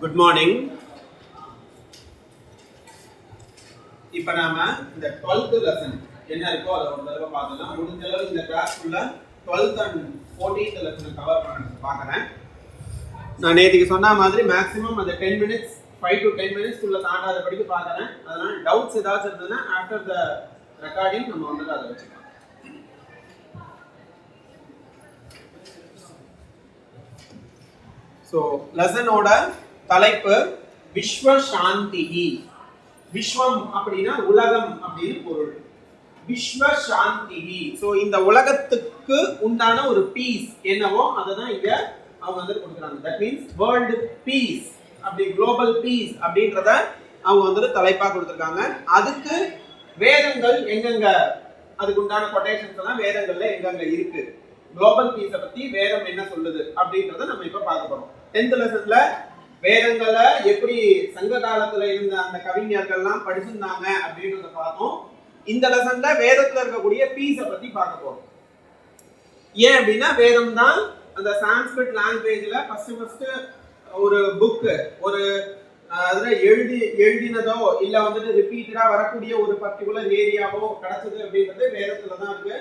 Good morning. இப்போ நாம இந்த 12th லெசன் என்ன இருக்கோ அதை ஒரு தடவை பார்த்தலாம். முடிஞ்ச அளவு இந்த கிளாஸ்க்குள்ள 12th and 14th லெசனை கவர் பண்ண பார்க்குறேன். நான் நேற்றுக்கு சொன்ன மாதிரி மேக்ஸிமம் அந்த 10 minutes 5 to 10 minutes உள்ள தாண்டாத படிக்க பார்க்குறேன். அதனால டவுட்ஸ் ஏதாச்சும் இருந்ததுன்னா ஆஃப்டர் த ரெக்கார்டிங் நம்ம வந்து அதை வச்சுக்கலாம். ஸோ லெசனோட தலைப்பு விஸ்வ சாந்திஹி. விஸ்வம் அப்படின்னா உலகம் அப்படின்னு பொருள். விஸ்வ சாந்திஹி. ஸோ இந்த உலகத்துக்கு உண்டான ஒரு பீஸ் என்னவோ அதை தான் இங்க அவங்க வந்து கொடுக்குறாங்க. தட் மீன்ஸ் வேர்ல்டு பீஸ், அப்படி குளோபல் பீஸ் அப்படின்றத அவங்க வந்து தலைப்பா கொடுத்துருக்காங்க. அதுக்கு வேதங்கள் எங்கெங்க, அதுக்கு உண்டான கொட்டேஷன்ஸ் எல்லாம் வேதங்கள்ல எங்கெங்க இருக்கு, குளோபல் பீஸை பத்தி வேதம் என்ன சொல்லுது அப்படின்றத நம்ம இப்ப பார்க்க போறோம். 10th லெசன்ல வேதங்களை எப்படி சங்க காலத்துல இருந்த அந்த கவிஞர்கள்லாம் படிச்சிருந்தாங்க அப்படின்றத பார்த்தோம். இந்த லெசன்ல வேதத்துல இருக்கக்கூடிய பீஸை பத்தி பார்க்க போறோம். ஏன் அப்படின்னா வேதம் தான் அந்த சான்ஸ்கிரிட் லாங்குவேஜ்ல ஃபர்ஸ்ட் ஒரு புக், ஒரு அதுல எழுதினதோ இல்ல வந்துட்டு ரிப்பீட்டடா வரக்கூடிய ஒரு பர்டிகுலர் ஏரியாவோ கிடைச்சது அப்படின்றது வேதத்துல தான் இருக்கு.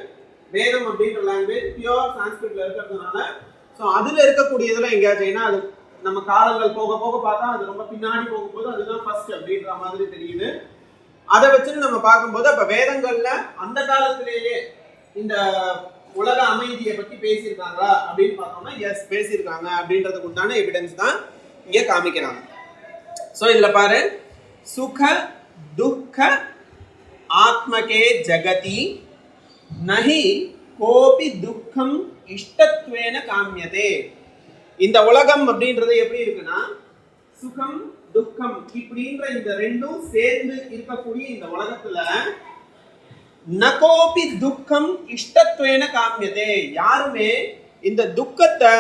வேதம் அப்படின்ற லாங்குவேஜ் பியூர் சான்ஸ்கிரிட்ல இருக்கிறதுனால ஸோ அதுல இருக்கக்கூடியதுல எங்கேயாச்சும் அது நம்ம காலங்கள் போக போக பார்த்தா அது ரொம்ப பின்னாடி போகும்போது அதுதான் ஃபர்ஸ்ட் அப்படின்ற மாதிரி தெரியுது. அதை வச்சு நம்ம பார்க்கும்போது அப்ப வேதங்கள்ல அந்த காலத்திலேயே இந்த உலக அமைதியை பத்தி பேசியிருக்காங்களா அப்படின்னு பார்த்தோம்னா எஸ் பேசியிருக்காங்க அப்படின்றதுக்கு உண்டான எவிடன்ஸ் தான் இங்க காமிக்கிறாங்க. ஸோ இதுல பாரு, சுக துக்க ஆத்மகே ஜகதி நஹி கோபி துக்கம் இஷ்டத்வேன காமியதே. இந்த உலகம் அப்படின்றது எப்படி இருக்குன்னா சுகம் துக்கம் இப்படின்ற இந்த ரெண்டும் சேர்ந்து இருக்கக்கூடிய இந்த உலகத்துல நகோபி துக்கம் இஷ்டத்வேன காமியதே. யாருமே இந்த துக்கத்தை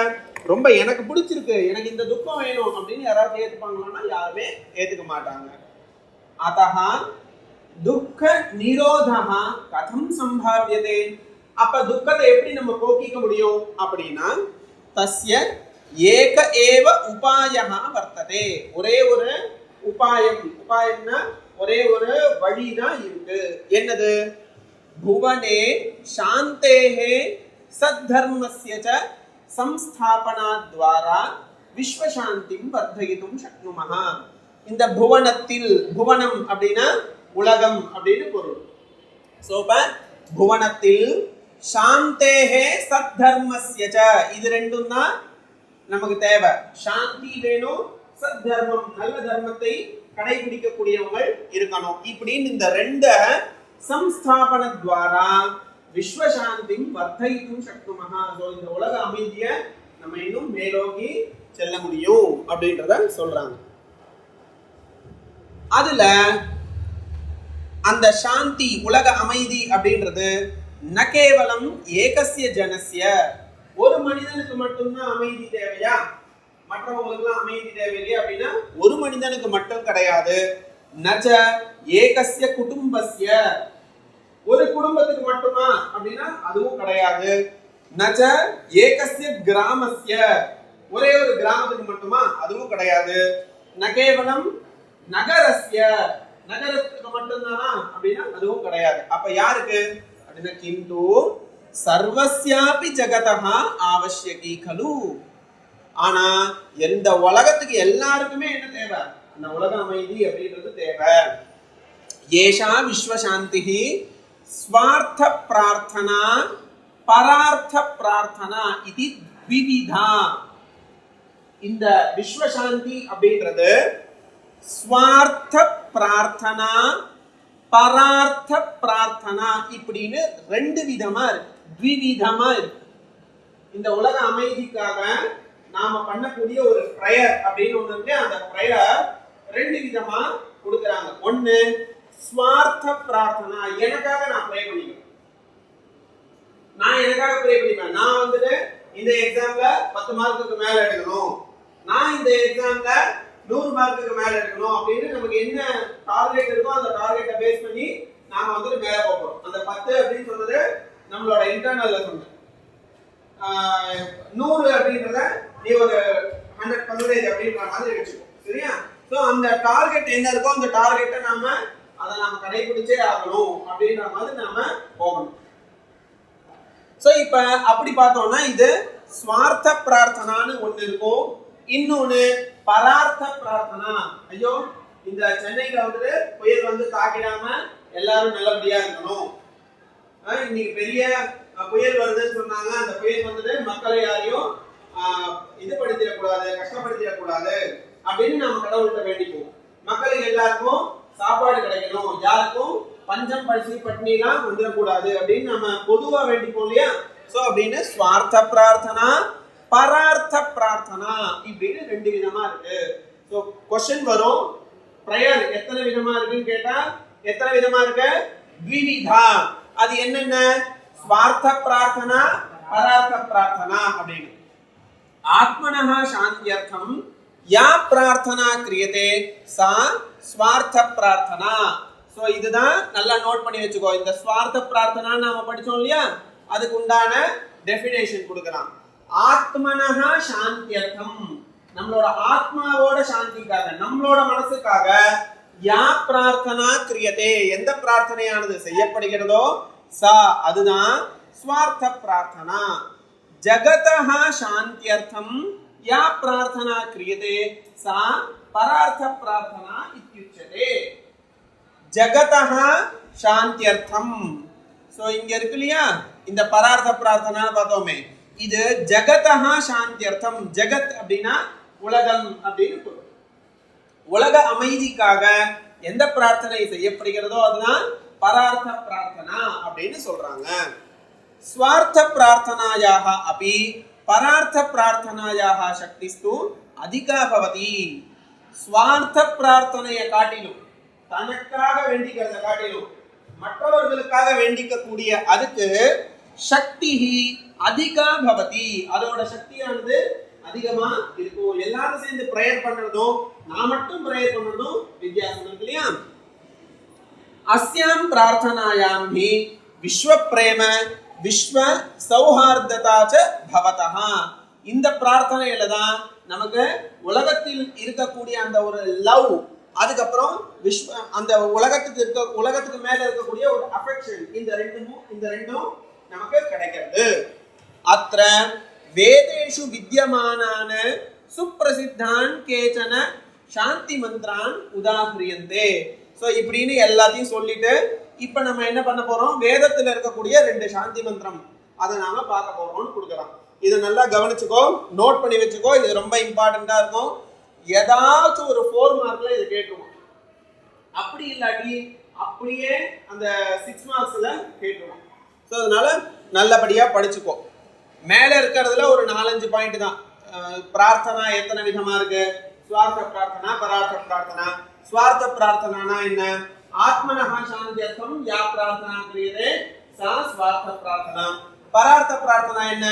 ரொம்ப எனக்கு பிடிச்சிருக்கு, எனக்கு இந்த துக்கம் வேணும் அப்படின்னு யாராவது ஏத்துப்பாங்களான்னா யாருமே ஏத்துக்க மாட்டாங்க. அதஹா துக்க நிரோதஹா கதம் சம்பாவ்யதே. அப்ப துக்கத்தை எப்படி நம்ம போக்கிக்க முடியும் அப்படின்னா தஸ்ய ஏக ஏவ உபாயஹா வர்த்ததே. ஒரே ஒரு உபாயம், உபாயம்னா ஒரே ஒரு வழிதான் இருக்கு. என்னது? புவனே சாந்தேஹே சத்தர்மஸ்ய ச சம்ஸ்தாபனாத்வாரா விஸ்வசாந்திம் வர்தயிதும் சக்னுமஹ. இந்த புவனத்தில், புவனம் அப்படின்னா உலகம் அப்படின்னு பொருள். சோ புவனத்தில் சாந்தேஹே சத்தர்மஸ்ய ச, இது ரெண்டும் தான் நமக்கு தேவை. சாந்தி வேணும், சத்தர்மம் நல்ல தர்மத்தை கடைபிடிக்கக்கூடியவங்க இருக்கணும். இப்படின்னு இந்த ரெண்ட சம்ஸ்தாபனத்வாரா விஸ்வசாந்திம் வர்தயிதும் சக்னுமஹ. சோ இந்த உலக அமைதியை நம்ம இன்னும் மேலோங்கி செல்ல முடியும் அப்படின்றத சொல்றாங்க. அதுல அந்த சாந்தி உலக அமைதி அப்படின்றது ந கேவலம் ஏகஸ்ய ஜனஸ்ய, ஒரு மனிதனுக்கு மட்டும்தான் அமைதி தேவையா, மற்றவங்களுக்குலாம் அமைதி தேவையில்லையா அப்படின்னா ஒரு மனிதனுக்கு மட்டும் கிடையாது. நச்ச ஏகஸ்ய குடும்பஸ்ய, ஒரு குடும்பத்துக்கு மட்டுமா அப்படின்னா அதுவும் கிடையாது. நச்ச ஏகஸ்ய கிராமஸ்ய, ஒரே ஒரு கிராமத்துக்கு மட்டுமா அதுவும் கிடையாது. ந கேவலம் நகரஸ்ய, நகரத்துக்கு மட்டும்தானா அப்படின்னா அதுவும் கிடையாது. அப்ப யாருக்கு அப்படின்னா கிந்து சர்வஸ்யாபி ஜகதஹ ஆவஷ்யகி கலு. ஆனா எந்த உலகத்துக்கு எல்லாருக்குமே என்ன தேவை? அந்த உலக அமைதி அப்படின்றது தேவை. ஏஷா விஸ்வசாந்திஹி ஸ்வார்த்த பிரார்த்தனா பரார்த்த பிரார்த்தனா இது த்விவிதா. இந்த விஸ்வசாந்தி அப்படின்றது ஸ்வார்த்த பிரார்த்தனா பரார்த்த பிரார்த்தனா இப்படின்னு ரெண்டு விதமா இருக்கு, த்விவிதமா இருக்கு. இந்த உலக அமைதிக்காக நாம பண்ணக்கூடிய ஒரு பிரேயர் அப்படின்னு ஒண்ணு இருக்கு. அந்த பிரேயர் ரெண்டு விதமா கொடுக்கறாங்க. ஒண்ணு ஸ்வார்த்த பிரார்த்தனா, எனக்காக நான் ப்ரே பண்ணிக்கிறேன், நான் எனக்காக ப்ரே பண்ணிப்பேன். நான் வந்துட்டு இந்த எக்ஸாம்ல 10 மார்க்குக்கு மேல எடுக்கணும், நான் இந்த எக்ஸாம்ல 100 மார்க்குக்கு மேல எடுக்கணும் அப்படின்னு நமக்கு என்ன டார்கெட் இருக்கோ அந்த டார்கெட்டை பேஸ் பண்ணி நாம வந்துட்டு மேல போறோம். அந்த 10 அப்படின்னு சொன்னது நம்மளோட இன்டர்னல்ல சொன்னது. 100 அப்படின்றத நீ ஒரு 100% அப்படின்ற மாதிரி வச்சுக்கோ. சரியா? சோ அந்த டார்கெட் என்ன இருக்கோ அந்த டார்கெட்டை நாம கடைபிடிச்சே ஆகணும் அப்படின்ற மாதிரி நாம போகணும். சோ இப்ப அப்படி பார்த்தோம்னா இது ஸ்வார்த்த பிரார்த்தனான்னு ஒண்ணு இருக்கும், இன்னொன்னு பரார்த்த பிரார்த்தனா. ஐயோ இந்த சென்னையில வந்துட்டு புயல் வந்து தாக்கிடாம எல்லாரும் நல்லபடியா இருக்கணும், இன்னைக்கு பெரிய புயல் வருதுன்னு சொன்னாங்க, அந்த புயல் வந்துட்டு மக்களை யாரையும் இது படுத்திடக்கூடாது, கஷ்டப்படுத்திடக்கூடாது அப்படின்னு நாம கடவுள்கிட்ட வேண்டிப்போம். மக்களுக்கு எல்லாருக்கும் சாப்பாடு கிடைக்கணும், யாருக்கும் பஞ்சம் பசி பட்னிலாம் வந்துடக்கூடாது அப்படின்னு நம்ம பொதுவா வேண்டிப்போம் இல்லையா? சோ அப்படின்னு ஸ்வார்த்த பிரார்த்தனா பரார்த்த பிரார்த்தனா இப்படின்னு ரெண்டு விதமா இருக்கு. சோ क्वेश्चन வரும், பிரேயர் எத்தனை விதமா இருக்குன்னு கேட்டா எத்தனை விதமா இருக்கு? த்விவிதா. அது என்னென்ன? ஸ்வார்த்த பிரார்த்தனா பரார்த்த பிரார்த்தனா அப்படின்னு. ஆத்மனஹ சாந்தியர்த்தம் யா பிரார்த்தனா கிரியதே சா ஸ்வார்த்த பிரார்த்தனா. சோ இதுதான் நல்லா நோட் பண்ணி வச்சுக்கோ. இந்த ஸ்வார்த்த பிரார்த்தனா நாம படிச்சோம் இல்லையா, அதுக்கு உண்டான டெஃபினேஷன் கொடுக்கலாம். ஆத்மனஹ சாந்தியர்த்தம், நம்மளோட ஆத்மாவோட சாந்திக்காக, நம்மளோட மனசுக்காக, யா பிரார்த்தனா கிரியதே, எந்த பிரார்த்தனையானது செய்யப்படுகிறதோ சா அதுதான் ஸ்வார்த்த பிரார்த்தனா. ஜகதஹ சாந்தியர்த்தம் யா பிரார்த்தனா கிரியதே சா பரார்த்த பிரார்த்தனா இத்யுச்யதே. ஜகதஹ சாந்தியர்த்தம். சோ இங்க இருக்கு இல்லையா இந்த பரார்த்த பிரார்த்தனா பார்த்தோமே, இது ஜகதஹ சாந்தியர்த்தம். ஜகத் அப்படின்னா உலகம் அப்படின்னு பொருள். உலக அமைதிக்காக எந்த பிரார்த்தனை செய்யப்படுகிறதோ அதுதான் பரார்த்த பிரார்த்தனா அப்படின்னு சொல்றாங்க. ஸ்வார்த்த பிரார்த்தனாயாக அபி பரார்த்த பிரார்த்தனாயாக சக்திஸ்து அதிகா பவதி. ஸ்வார்த்த பிரார்த்தனையை காட்டிலும், தனக்காக வேண்டிக்கிறத காட்டிலும் மற்றவர்களுக்காக வேண்டிக்க கூடிய அதுக்கு சக்தி அதிகா பவதி, அதோட சக்தியானது அதிகமா இருக்கும். எல்லாரும் சேர்ந்து பிரேயர் பண்றதும் நான் மட்டும் பிரேயர் பண்றதும் வித்தியாசம் இருக்கு இல்லையா? அஸ்யாம் பிரார்த்தனாயாம் ஹி விஸ்வ பிரேம விஸ்வ சௌஹார்ததா ச பவதஹ. இந்த பிரார்த்தனையில தான் நமக்கு உலகத்தில் இருக்கக்கூடிய அந்த ஒரு லவ், அதுக்கப்புறம் அந்த உலகத்துக்கு மேல இருக்கக்கூடிய ஒரு அஃபெக்ஷன், இந்த ரெண்டும் நமக்கு கிடைக்கிறது. அத்ர வேதேஷு வித்யமானான சுப்ரசித்தான் கேச்சன சாந்தி மந்திரான் உதாஹ்ரியந்தே. சோ இப்படின்னு எல்லாத்தையும் சொல்லிட்டு இப்ப நம்ம என்ன பண்ண போறோம்? வேதத்துல இருக்கக்கூடிய 2 சாந்தி மந்திரம் அதை நாம பார்க்க போறோம்னு கொடுக்குறோம். இதை நல்லா கவனிச்சுக்கோ, நோட் பண்ணி வச்சுக்கோ, இது ரொம்ப இம்பார்ட்டண்டா இருக்கும். ஏதாச்சும் ஒரு 4 மார்க்ல இதை கேட்டுருவோம், அப்படி இல்லாட்டி அப்படியே அந்த 6 மார்க்ஸ்ல கேட்டுருவோம். ஸோ அதனால நல்லபடியா படிச்சுக்கோ. மேல இருக்கிறதுல ஒரு 4-5 பாயிண்ட் தான். பிரார்த்தனா எத்தனை விதமா இருக்கு? ஸ்வார்த்த பிரார்த்தனா பரார்த்த பிரார்த்தனா. ஸ்வார்த்த பிரார்த்தனா என்ன? ஆத்மனஹ சாந்தியர்த்தம் யா பிரார்த்தனா கிரியதே சா ஸ்வார்த்த பிரார்த்தனா. பரார்த்த பிரார்த்தனா என்ன?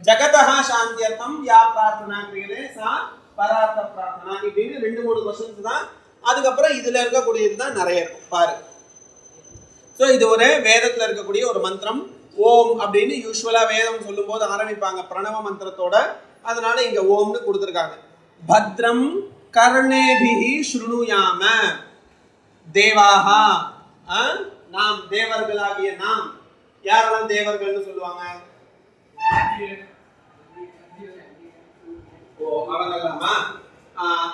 ஜகதஹ சாந்தியர்த்தம் யா பிரார்த்தனா கிரியதே சா பரார்த்த பிரார்த்தனா. இப்படின்னு 2-3 क्वेश्चंस தான். அதுக்கப்புறம் இதுல இருக்கக்கூடியது தான் நிறைய இருக்கும் பாரு. ஸோ இது ஒரு வேதத்துல இருக்கக்கூடிய ஒரு மந்திரம். ஓம் அப்படின்னு யூஸ்வலா வேதம் சொல்லும் போது ஆரம்பிப்பாங்க பிரணவ மந்திரத்தோட, அதனால இங்க ஓம்னு கொடுத்துருக்காங்க. பத்ரம் கர்ணேபிஹி ஸ்ருணுயாம தேவாஹா. நாம் தேவர்களாகிய நாம், யாரெல்லாம் தேவர்கள்னு சொல்லுவாங்க? அவங்கெல்லாமா?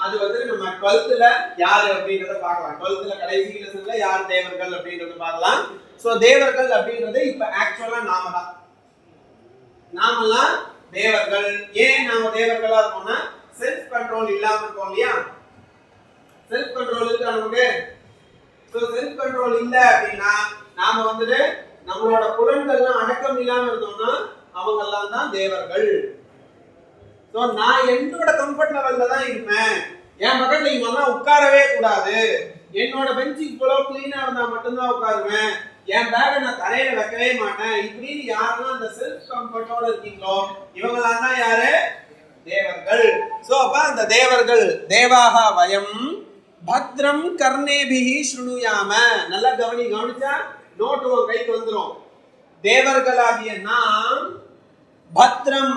அது வந்து நம்ம 12th யாரு அப்படின்றத பார்க்கலாம். 12th கடைசி லெசன்ல யார் தேவர்கள் அப்படின்றத பார்க்கலாம். சோ தேவர்கள் அப்படின்றது இப்ப ஆக்சுவலா நாமெல்லாம் தேவர்கள். ஏன் நாம தேவர்களா இருக்கோம்னா செல்ஃப் கண்ட்ரோல் இல்லாம இருக்கோம் இல்லையா? செல்ஃப் கண்ட்ரோல் இருக்கா நமக்கு? சோ செல்ஃப் கண்ட்ரோல் இல்ல அப்படின்னா நாம வந்துட்டு நம்மளோட புலன்கள்லாம் அடக்கம் இல்லாம இருந்தோம்னா அவங்க எல்லாம் தான் தேவர்கள். சோ நான் என்னோட கம்ஃபர்ட் லெவல்ல தான் இருப்பேன், என் பக்கத்துல இவங்கெல்லாம் உட்காரவே கூடாது, என்னோட பெஞ்ச் இவ்வளவு கிளீனா இருந்தா மட்டும்தான் உட்காருவேன், என் பேக்கை நான் தரையில வைக்கவே மாட்டேன், இப்படின்னு யாரெல்லாம் அந்த செல்ஃப் கம்ஃபர்ட்டோட இருக்கீங்களோ இவங்கெல்லாம் தான் யாரு? தேவர்கள். சோ அப்ப அந்த தேவர்கள் தேவாக வயம் பத்ரம் கர்ணேபிஹி ஸ்ருணுயாம. நல்லா கவனிச்சா நோட்டு உன் கைக்கு வந்துரும். தேவர்களாகிய நாம் பத்ரம்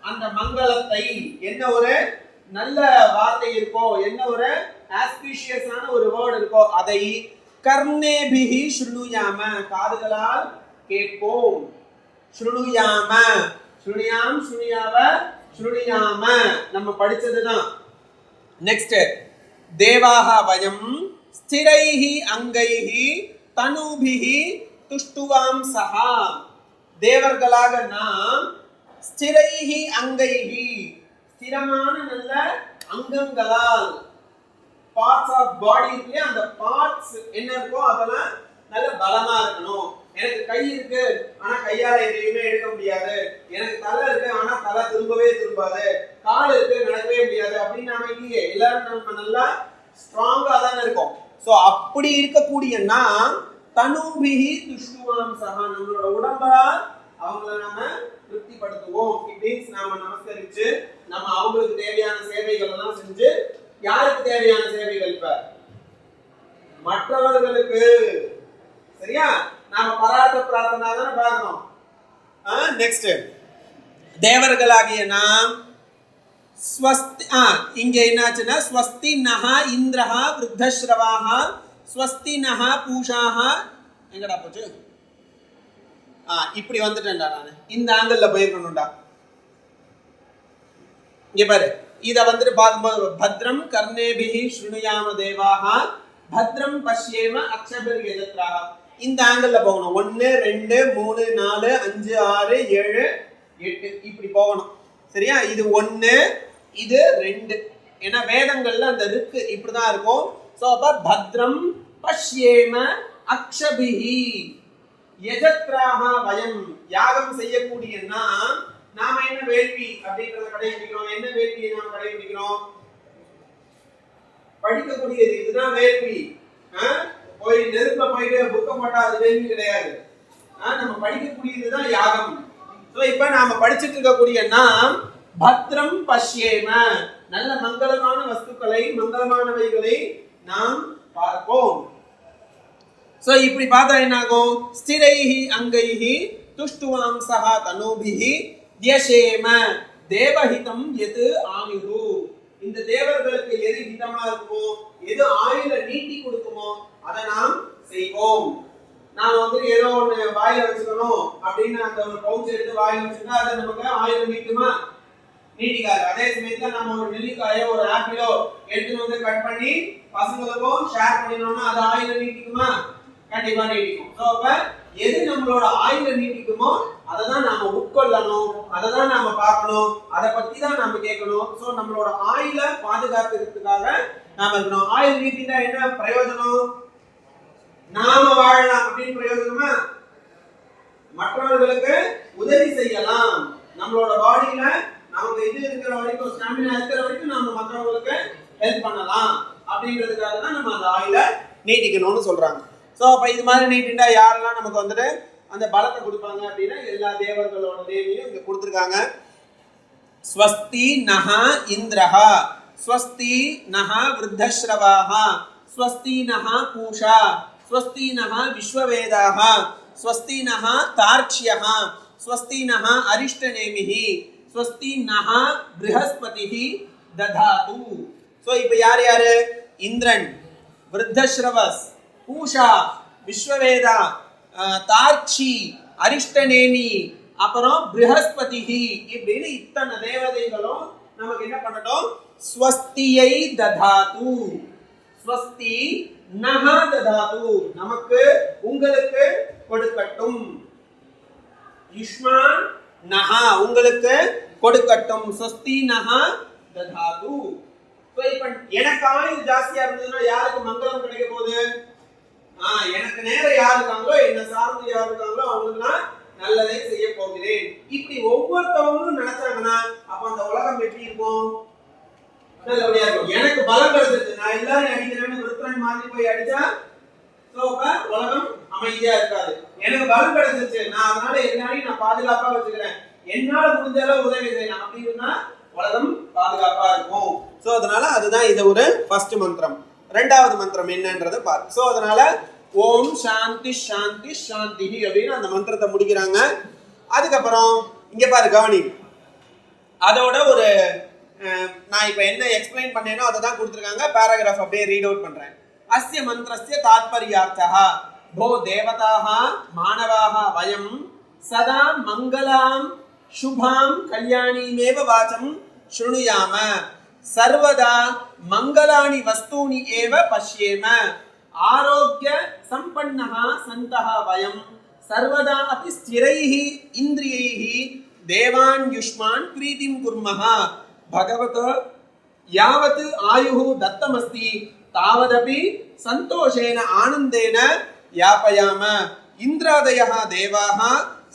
அந்த மங்களத்தை, என்ன ஒரு நல்ல வார்த்தை இருக்கோ, என்ன ஒரு ஆஸ்பிஷியஸான ஒரு வேர்ட் இருக்கோ, அதை கர்ணேபிஹி ஸ்ருணுயாம, காதுகளால் கேட்போம். ஸ்ருணுயாம, ஸ்ருணுயாம், ஸ்ருணுயாவ, ஸ்ருணுயாம நம்ம படிச்சதுதான். நெக்ஸ்ட், தேவாஹ வயம் ஸ்திரைஹி அங்கைஹி தனுபிஹி துஷ்டுவாம் சஹா. தேவர்களாக நாம் ஸ்திரைஹி அங்கைஹி, ஸ்திரமான நல்ல அங்கங்களால், பார்ட்ஸ் ஆஃப் பாடி இருக்கு, அந்த பார்ட்ஸ் என்ன இருக்கோ அதெல்லாம் நல்ல பலமா இருக்கணும். எனக்கு கை இருக்கு ஆனா கையால எதையுமே எடுக்க முடியாது, எனக்கு தலை இருக்கு ஆனா தலை திரும்பவே திரும்பாது, கால் இருக்கு நடக்கவே முடியாது அப்படின்னு நாம இல்லையே, எல்லாரும் நம்ம நல்லா ஸ்ட்ராங்கா தானே இருக்கோம். சோ அப்படி இருக்கக்கூடிய நாம் தனுபிஹி துஷ்டுவாம் சஹா, நம்மளோட உடம்பால் அவங்கள நாம திருப்திப்படுத்துவோம். இட் மீன்ஸ் நாம நமஸ்கரிச்சு நம்ம அவங்களுக்கு தேவையான சேவைகள் எல்லாம் செஞ்சு, யாருக்கு தேவையான சேவைகள்? இப்ப மற்றவர்களுக்கு. சரியா? நாம பரார்த்த பிரார்த்தனா தானே பார்க்கணும். நெக்ஸ்ட், தேவர்களாகிய நாம் ஸ்வஸ்தி, இங்க என்னாச்சுன்னா ஸ்வஸ்தி நஹ இந்திரஹ விருத்தஸ்ரவாஹ ஸ்வஸ்தி நஹ பூஷாஹ, எங்கடா போச்சு? இப்படி வந்துட்டேன்டா நானு, இந்த ஆங்கிள் போயிருக்கணும்டா. இங்க பாரு, இத வந்துட்டு பார்க்கும்போது பத்ரம் கர்ணேபிஹி ஸ்ருணுயாம தேவாஹ பத்ரம் பஷ்யேம அக்ஷபிர் யஜத்ராஹ, இந்த ஆங்கிள் போகணும். 1 2 3 4 5 6 7 8 இப்படி போகணும். சரியா? இது 1, இது 2. ஏன்னா வேதங்கள்ல அந்த ருக்கு இப்படிதான் இருக்கும். சோ அப்ப பத்ரம் பஷ்யேம அக்ஷபிஹி யஜத்ராஹ வயம், யாகம் செய்யக்கூடிய நாம என்ன வேள்வி அப்படின்றத கடைபிடிக்கிறோம். என்ன வேள்வியை நாம் கடைபிடிக்கிறோம்? படிக்கக்கூடியது, இதுதான் வேள்வி. போய் நெருப்ப போயிட்டு புக்க போட்டா அது வேள்வி கிடையாது. நம்ம படிக்கக்கூடியதுதான் யாகம். சோ இப்ப நாம படிச்சிட்டு இருக்கக்கூடிய நாம் பத்ரம் பஷ்யேம, நல்ல மங்களமான வஸ்துக்களை, மங்களமானவைகளை நாம் பார்ப்போம். சோ இப்படி பார்த்தா என்ன ஆகும்? ஸ்திரைஹி அங்கைஹி துஷ்டுவாம் சஹா தனுபிஹி த்யஷேம தேவஹிதம் எது ஆயுது. இந்த தேவர்களுக்கு எது ஹிதமா இருக்குமோ, எது ஆயுள நீட்டி கொடுக்குமோ அதை நாம் செய்வோம். நாம வந்து ஏதோ ஒண்ணு வாயில வச்சுக்கணும் அப்படின்னு அந்த ஒரு பவுச் எடுத்து வாயில வச்சுட்டா அதை நமக்கு ஆயுள நீட்டுமா? நீட்டிக்காது. அதே சமயத்துல நம்ம ஒரு நெல்லிக்காயோ ஒரு ஆப்பிளோ எடுத்து வந்து கட் பண்ணி பசங்களுக்கும் ஷேர் பண்ணினோம்னா அது ஆயுள நீட்டிக்குமா? கண்டிப்பா நீட்டிக்கும். சோ அப்ப எது நம்மளோட ஆயுள நீட்டிக்குமோ அதை தான் நாம உட்கொள்ளணும், அதை தான் நாம பார்க்கணும், அதை பத்தி தான் நாம கேட்கணும். சோ நம்மளோட ஆயுள பாதுகாக்கிறதுக்காக நாம இருக்கணும். ஆயுள் நீட்டினா என்ன பிரயோஜனம்? நாம வாழலாம் அப்படின்னு பிரயோஜனமா? மற்றவர்களுக்கு உதவி செய்யலாம். நம்மளோட பாடியில நமக்கு இது இருக்கிற வரைக்கும், ஸ்டாமினா இருக்கிற வரைக்கும் நம்ம மற்றவங்களுக்கு ஹெல்ப் பண்ணலாம் அப்படின்றதுக்காக தான் நம்ம அந்த ஆயுள நீட்டிக்கணும்னு சொல்றாங்க. சோ அப்ப இது மாதிரி நீட்டிண்டா யாரெல்லாம் நமக்கு வந்துட்டு அந்த பலத்தை கொடுப்பாங்க அப்படின்னா எல்லா தேவர்களோட நேமையும் இங்க கொடுத்துருக்காங்க. ஸ்வஸ்தி நஹ இந்திரஹ, ஸ்வஸ்தி நஹ விருத்தஸ்ரவாஹ, ஸ்வஸ்தி நஹ பூஷா, ஸ்வஸ்தி நஹ விஸ்வவேதாஹ, ஸ்வஸ்தி நஹ தார்க்ஷ்யஹ, ஸ்வஸ்தி நஹ அரிஷ்டநேமிஹி, ஸ்வஸ்தி நஹ ப்ரஹஸ்பதிஹி ததாது. சோ இப்போ யார் யாரு? இந்திரன், விருத்தஸ்ரவஸ், பூஷா, விஸ்வவேதா, தார்க்ஷி, அரிஷ்டநேமி, அப்புறம் ப்ரஹஸ்பதிஹி, இப்படின்னு இத்தனை தேவதைகளும் நமக்கு என்ன பண்ணட்டும்? ஸ்வஸ்தியை ததாது. ஸ்வஸ்தி நஹ ததாது, நமக்கு உங்களுக்கு கொடுக்கட்டும். யுஷ்மான் நஹ, உங்களுக்கு கொடுக்கட்டும். ஸ்வஸ்தி நஹ ததாது. இப்ப எனக்கு ஆயுள் ஜாஸ்தியா இருந்ததுன்னா யாருக்கு மங்களம் கிடைக்க போகுது? எனக்கு நேரம் யார் இருக்காங்களோ, என்ன சார்ந்து யார் இருக்காங்களோ அவங்களுக்கு நான் நல்லதை செய்ய போகிறேன். இப்படி ஒவ்வொருத்தவங்களும் நினைச்சாங்கன்னா அப்ப அந்த உலகம் எப்படி இருக்கும்? நல்லபடியா இருக்கும். எனக்கு பலம் கிடைச்சிருச்சு, நான் எல்லாரும் அடிக்கிறேன்னு விருத்தரன் மாதிரி போய் அடிச்சா உலகம் அமைதியா இருக்காது. எனக்கு பலம் கிடைச்சிருச்சு, நான் அதனால எல்லாரையும் நான் பாதுகாப்பா வச்சுக்கிறேன், என்னால முடிஞ்ச அளவு உதவி செய்யலாம் அப்படின்னா உலகம் பாதுகாப்பா இருக்கும். சோ அதனால அதுதான் இது ஒரு ஃபர்ஸ்ட் மந்திரம். ரெண்டாவது மந்திரம் என்னன்றத பாரு. சோ அதனால ஓம் சாந்தி சாந்தி சாந்தி அப்படின்னு அந்த மந்திரத்தை முடிக்கிறாங்க. அதுக்கப்புறம் இங்க பாரு கவனி, அதோட ஒரு நான் இப்ப என்ன எக்ஸ்பிளைன் பண்ணேனோ அதை தான் கொடுத்துருக்காங்க. பேராகிராஃப் அப்படியே ரீட் அவுட் பண்றேன். அஸ்ய மந்திரஸ்ய தாத்பர்யார்த்தः भो देवताः मानवाः वयं सदा मंगलां शुभां कल्याणीमेव वाचं शृणुयाम सर्वदा मंगलानि वस्तूनि एव पश्येम आरोग्य संपन्नः सन्तः वयं सर्वदा अपि स्थिरैः इन्द्रियैः देवान् युष्मान् प्रीतिं कुर्मः भगवत यावत् आयुः दत्तमस्ति तावदपि संतोषेण आनन्देन यापयाम इंद्रादयः देवाः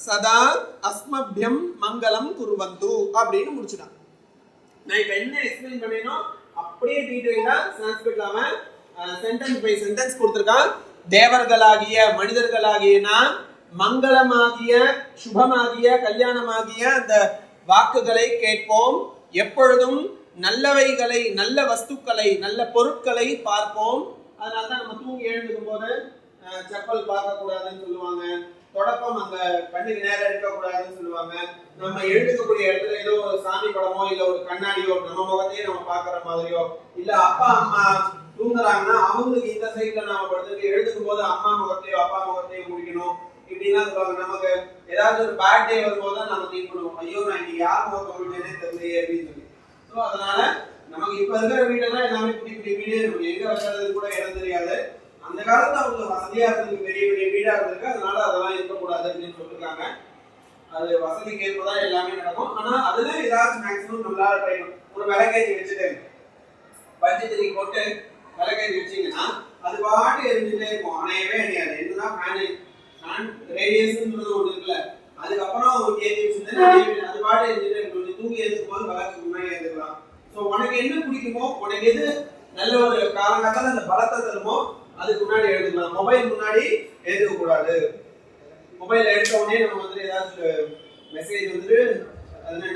सदा अस्मभ्यं मंगलम कुर्वन्तु அப்படின்னு முடிச்சிட்டான். நான் இப்ப என்ன எக்ஸ்பிளைன் பண்ணேனோ அப்படியே டீடைலா சான்ஸ்கிரிட்ல அவன் சென்டென்ஸ் பை சென்டென்ஸ் கொடுத்திருக்கான். தேவர்களாகிய மனிதர்களாகிய நாம் மங்களமாகிய சுபமாகிய கல்யாணமாகிய அந்த வாக்குகளை கேட்போம். எப்பொழுதும் நல்லவைகளை நல்ல வஸ்துக்களை நல்ல பொருட்களை பார்ப்போம். அதனால தான் நம்ம தூங்கி எழுந்துக்கும் போது செப்பல் பார்க்க கூடாதுன்னு சொல்லுவாங்க. தொடப்பம் அங்க கண்ணுக்கு நேரம் இருக்க கூடாதுன்னு சொல்லுவாங்க. நம்ம எழுதுக்கக்கூடிய இடத்துல ஏதோ ஒரு சாமி படமோ இல்ல ஒரு கண்ணாடியோ நம்ம முகத்தையே நம்ம பாக்குற மாதிரியோ இல்ல அப்பா அம்மா தூங்குறாங்கன்னா அவங்களுக்கு இந்த சைட்ல நாம படுத்து எழுதுக்கும் போது அம்மா முகத்தையோ அப்பா முகத்தையோ முடிக்கணும் இப்படின்னா சொல்லுவாங்க. நமக்கு ஏதாவது ஒரு பேட் டே வரும்போது நம்ம திங்க் பண்ணுவோம், ஐயோ நான் இன்னைக்கு யார் முகத்தை முடிச்சேனே தெரியலையே அப்படின்னு சொல்லி. ஸோ அதனால நமக்கு இப்ப இருக்கிற வீடெல்லாம் எல்லாமே குட்டி குட்டி வீடு இருக்கும், எங்க வைக்கிறது கூட இடம் தெரியாது. அந்த காலத்துல அவங்களுக்கு வசதியா இருந்தது, பெரிய பெரிய வீடா இருந்திருக்கு, அதனால அதெல்லாம் இருக்கக்கூடாது அப்படின்னு சொல்லிருக்காங்க. அது வசதிக்கு ஏற்பதான் எல்லாமே நடக்கும். ஆனா அதுல ஏதாச்சும் மேக்ஸிமம் நம்மளால ட்ரை பண்ணும். ஒரு விளக்கேற்றி வச்சுட்டு பட்ஜெட் போட்டு விளக்கேற்றி வச்சீங்கன்னா அது பாட்டு எரிஞ்சுட்டே இருக்கும், அணையவே அணையாது. என்னன்னா ஃபேன் ரேடியேஷன்ன்றது ஒண்ணு இருக்குல்ல, அதுக்கப்புறம் ஒரு ஏற்றி வச்சுட்டு அது பாட்டு எரிஞ்சுட்டே இருக்கும். கொஞ்சம் தூங்கி எழுதும் போது விளக்கு முன்னாடி எழுதுக்கலாம். ஸோ உனக்கு என்ன பிடிக்குமோ, உனக்கு எது நல்ல ஒரு காலங்காலத்துல அந்த பலத்தை தருமோ அதுக்கு முன்னாடி எழுதுக்கலாம். மொபைல் முன்னாடி எழுத கூடாது. மொபைல் எடுத்த உடனே நம்ம வந்து ஏதாச்சும் மெசேஜ் வந்துட்டு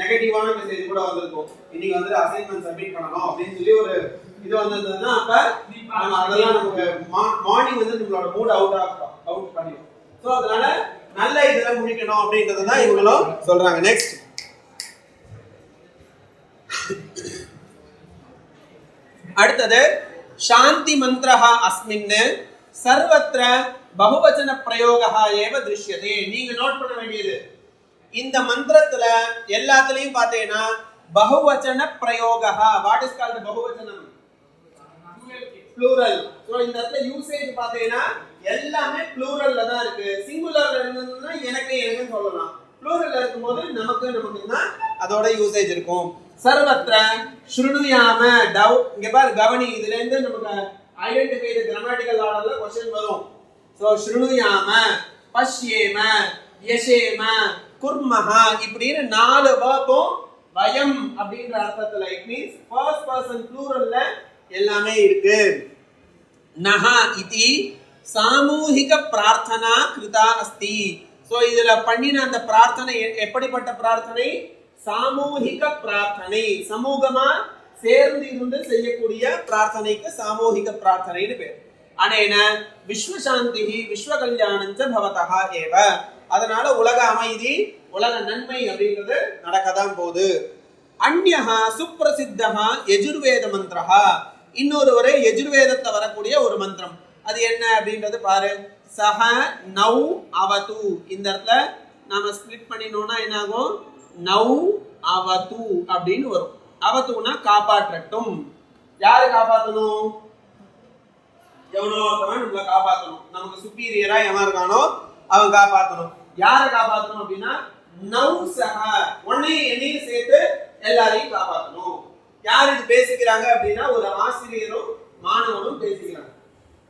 நெகட்டிவான மெசேஜ் கூட வந்திருக்கும், இன்னைக்கு வந்து அசைன்மெண்ட் சப்மிட் பண்ணணும் அப்படின்னு சொல்லி ஒரு இது வந்திருந்ததுன்னா அப்ப நம்ம அதெல்லாம் நமக்கு மார்னிங் வந்து நம்மளோட மூட் அவுட் பண்ணிடும். ஸோ அதனால நல்ல இதெல்லாம் முடிக்கணும் அப்படின்றது தான் இவங்களும் சொல்றாங்க. நெக்ஸ்ட் அடுத்தது சாந்தி மந்திரஹ அஸ்மின் சர்வத்ர பகுவச்சன பிரயோகः ஏவ திருஷ்யதே. நீங்க நோட் பண்ண வேண்டியது, இந்த மந்திரத்துல எல்லாத்துலயும் பார்த்தீங்கன்னா பகுவச்சன பிரயோகः. வாட் இஸ் கால்ட் பகுவச்சனம்? ப்ளூரல். சோ இந்த இடத்துல யூசேஜ் பார்த்தீங்கன்னா எல்லாமே ப்ளூரல்ல தான் இருக்கு. சிங்குலர்ல இருந்ததுன்னா எனக்குன்னு சொல்லலாம், ப்ளூரல்ல இருக்கும்போது நமக்கு தான் அதோட யூசேஜ் இருக்கும். சர்வத்ர ஸ்ருணுயாம டவ், இங்க பாரு கவனி, இதுல இருந்து நமக்கு ஐடென்டிஃபை தி கிராமட்டிக்கல் ஆர்டர்ல क्वेश्चन வரும். சோ ஸ்ருணுயாம, பஷ்யேம, யசேம, குர்மஹ இப்படின்னு 4 வெர்பும் வயம் அப்படிங்கற அர்த்தத்துல, இட் மீன்ஸ் ஃபர்ஸ்ட் பர்சன் ப்ளூரல்ல எல்லாமே இருக்கு. நஹ இதி சாமூஹிக பிரார்த்தனா கிருதா அஸ்தி. சோ இதுல பண்ணின அந்த பிரார்த்தனை எப்படிப்பட்ட பிரார்த்தனை? சாமூஹிக பிரார்த்தனை, சமூகமா சேர்ந்து இருந்து செய்யக்கூடிய பிரார்த்தனைக்கு சாமூஹிக பிரார்த்தனைன்னு பேர். அனேன விஸ்வசாந்திஹி விஸ்வகல்யாணஞ்ச பவதஹ ஏவ. அதனால உலக அமைதி உலக நன்மை அப்படிங்கிறது நடக்கதான் போகுது. அன்யஹ சுப்ரசித்தஹ யஜுர்வேத மந்திரஹ. இன்னொரு ஒரு யஜுர்வேதத்துல வரக்கூடிய ஒரு மந்திரம், அது என்ன அப்படின்றது பாரு. சஹ நௌ அவது. இந்த இடத்துல நாம ஸ்பிளிட் பண்ணினோம்னா என்ன ஆகும்? நௌ அவது அப்படின்னு வரும். அவத்துனா காப்பாற்றட்டும். யாரு காப்பாற்றணும்? எவனோ ஒருத்தவன் நம்மளை காப்பாற்றணும். நமக்கு சுப்பீரியரா எவன் இருக்கானோ அவன் காப்பாற்றணும். யாரை காப்பாற்றணும் அப்படின்னா நௌ சஹ, என்னையும் சேர்த்து எல்லாரையும் காப்பாற்றணும். யார் இது பேசிக்கிறாங்க அப்படின்னா ஒரு ஆசிரியரும் மாணவனும் பேசிக்கிறாங்க.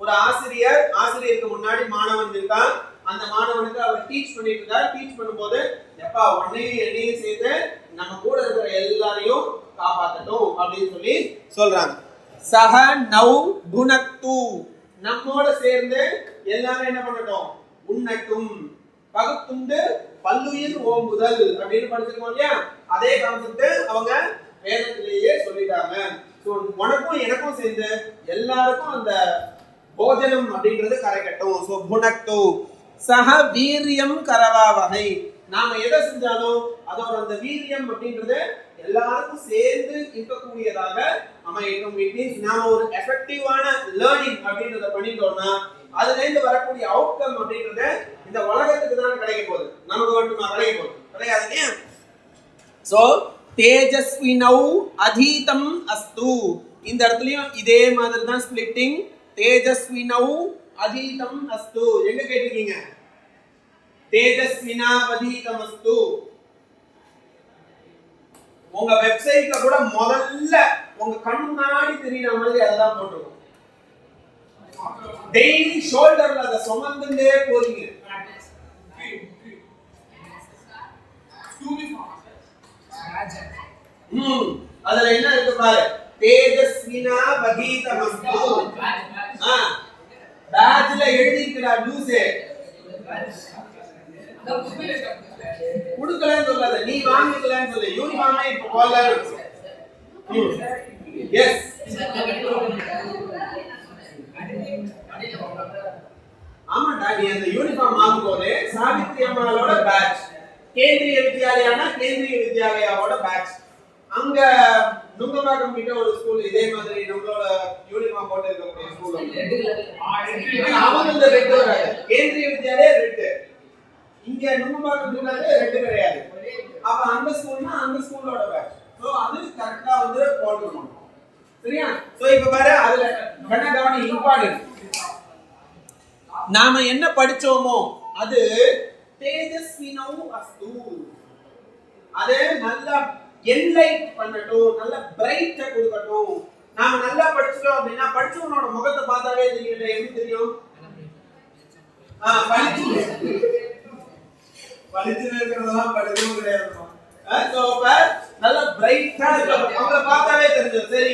ஒரு ஆசிரியருக்கு முன்னாடி மாணவன் இருக்கான். அந்த மாணவனுக்கு அவர் டீச் பண்ணிட்டு இருக்கார். டீச் பண்ணும்போது எப்பா என்னையும் சேர்த்து நம்ம கூட இருக்கிற எல்லாரையும் காப்பாற்றட்டும் அப்படின்னு சொல்லி சொல்றாங்க. சஹ நௌ குணக்து, நம்மோட சேர்ந்து எல்லாரும் என்ன பண்ணட்டும்? உண்ணட்டும். பகுத்துண்டு பல்லுயிர் ஓம்புதல் அப்படின்னு படிச்சிருக்கோம் இல்லையா? அதே கான்செப்ட் அவங்க வேதத்திலேயே சொல்லிட்டாங்க. சோ உனக்கும் எனக்கும் சேர்ந்து எல்லாருக்கும் அந்த போஜனம் அப்படிங்கிறது கரைக்கட்டும். சோ குணக்து. சஹ வீரியம் கரவா வகை, நாம எதை செஞ்சாலும் அதோட அந்த வீரியம் அப்படின்றது எல்லாருக்கும் சேர்ந்து இருக்கக்கூடியதாக அமையட்டும். இட் மீன்ஸ் நாம ஒரு எஃபெக்டிவான லேர்னிங் அப்படின்றத பண்ணிட்டோம்னா அதுல இருந்து வரக்கூடிய அவுட்கம் அப்படின்றது இந்த உலகத்துக்கு தான் கிடைக்க போகுது, நமக்கு மட்டுமா கிடைக்க போகுது? கிடையாதுங்க. சோ தேஜஸ்வினௌ அதீதம் அஸ்து, இந்த இடத்துலயும் இதே மாதிரி தான் ஸ்பிளிட்டிங். தேஜஸ்வினௌ அதீதம் அஸ்து எங்க கேட்டிருக்கீங்க? தேஜஸ்வினா அதீதம் அஸ்து. உங்க வெப்சைட்ல கூட முதல்ல உங்க கண் முன்னாடி தெரியற மாதிரி அதெல்லாம் போட்டுருக்கோம். டெய்லி ஷோல்டர்ல அத சுமந்துட்டே போறீங்க. அதுல என்ன இருக்கு பாரு, தேஜஸ்வினா வதீதமஸ்து. பேட்ச்ல எழுதி இருக்கடா லூசே. குடுக்கலன்னு சொல்லாத, நீ வாங்கிக்கலன்னு சொல்லு. யூனிஃபார்மே இப்ப போல இருக்கு. எஸ், ஆமாடா, நீ அந்த யூனிஃபார்ம் வாங்கும்போது சாவித்ரி அம்மாளோட பேட்ச், கேந்திரிய வித்யாலயானா கேந்திரிய வித்யாலயாவோட பேட்ச். அங்க நுங்கம்பாக்கம் கிட்ட ஒரு ஸ்கூல் இதே மாதிரி நம்மளோட யூனிஃபார்ம் போட்டு இருக்கக்கூடிய ஸ்கூல். அவங்க இந்த ரெட் வராது, கேந்திரிய வித்யாலயா ரெட். இங்க நுங்கம்பாக்கம் கிட்ட ரெட் கிடையாது. அப்ப அந்த ஸ்கூல்னா அந்த ஸ்கூலோட பேட்ச். சோ அது கரெக்ட்டா வந்து போட்டுறணும். சரியா? சோ இப்ப பாரு, அதுல கண்ண கவனி, இம்பார்ட்டன்ட். நாம என்ன படிச்சோமோ அது தேஜஸ்வினௌ அஸ்து. அதே நல்லா என்லைட் பண்ணட்டும், நல்ல பிரைட்டா கொடுக்கட்டும். நாம நல்லா படிச்சோம் அப்படின்னா படிச்சவனோட முகத்தை பார்த்தாவே தெரியல. எப்படி தெரியும்? பளிச்சு இருக்கிறதெல்லாம் படிக்கவும் கிடையாது. நல்ல பிரைட்டா அவங்கள பார்த்தாவே தெரிஞ்சது. சரி,